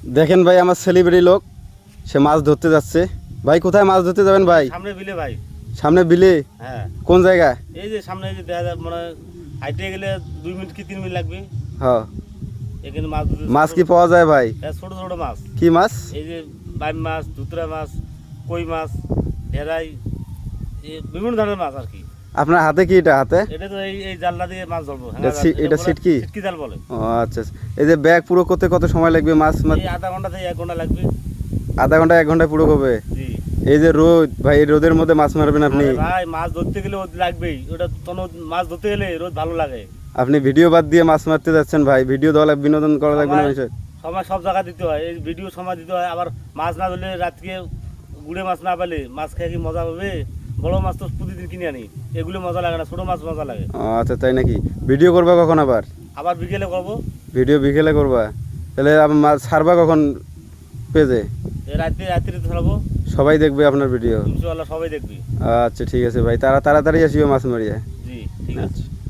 দেখেন ভাই আমার সেলিব্রিটি লোক, সে মাছ ধরতে যাচ্ছে। ভাই কোথায় মাছ ধরতে যাবেন ভাই? সামনে বিলে ভাই। সামনে বিলে? হ্যাঁ। কোন জায়গা? এই যে সামনে এই যে দেখা যায় মানে হাইটে গেলে 2 মিনিট কি 3 মিনিট লাগবে। হ্যাঁ। এখানে মাছ মাছ কি পাওয়া যায় ভাই? হ্যাঁ, ছোট ছোট মাছ। কি মাছ? এই যে বাইম মাছ, ধুতরা মাছ, কই মাছ, ঢেরাই, বিভিন্ন ধরনের মাছ আর কি। আপনার হাতে কি এটা? হাতে এটা তো এই জালটা দিয়ে মাছ ধরবো। এটা সিটকি? সিটকি জাল বলে। ও আচ্ছা। এই যে ব্যাগ পুরো করতে কত সময় লাগবে? মাছ এই আধা ঘন্টা থেকে 1 ঘন্টা লাগবে। আধা ঘন্টা 1 ঘন্টায় পুরো হবে? জি। এই যে রোদ ভাই, এই রোদের মধ্যে মাছ মারবেন আপনি? ভাই মাছ ধরতে গেলে রোদ লাগবেই। ওটা মাছ ধরতে গেলে রোদ ভালো লাগে। আপনি ভিডিও বাদ দিয়ে মাছ মারতে যাচ্ছেন ভাই, ভিডিও দেওয়া লাগবে, বিনোদন করা লাগবে না বিষয়। সময় সব জায়গা দিতে হয়, এই ভিডিও সময় দিতে হয়। আবার মাছ না ধরলে রাত্রে গুড়ে মাছ না পেলে মাছ খেয়ে কি মজা পাবে? বড় মাছ তো প্রতিদিন কিনে আনি, এগুলো মজা লাগে না, ছোট মাছ মজা লাগে। আচ্ছা তাই নাকি? ভিডিও করবা কখন আবার? আবার বিকেলে করবো। ভিডিও বিকেলে করবা? তাহলে মাছ ছাড়বা কখন পেজে? রাত্রে ধরাবো। সবাই দেখবে আপনার ভিডিও? ইনশাআল্লাহ সবাই দেখবি। আচ্ছা ঠিক আছে ভাই, তাড়াতাড়ি আসিও মাছ মারিয়ে। জি ঠিক আছে। আচ্ছা।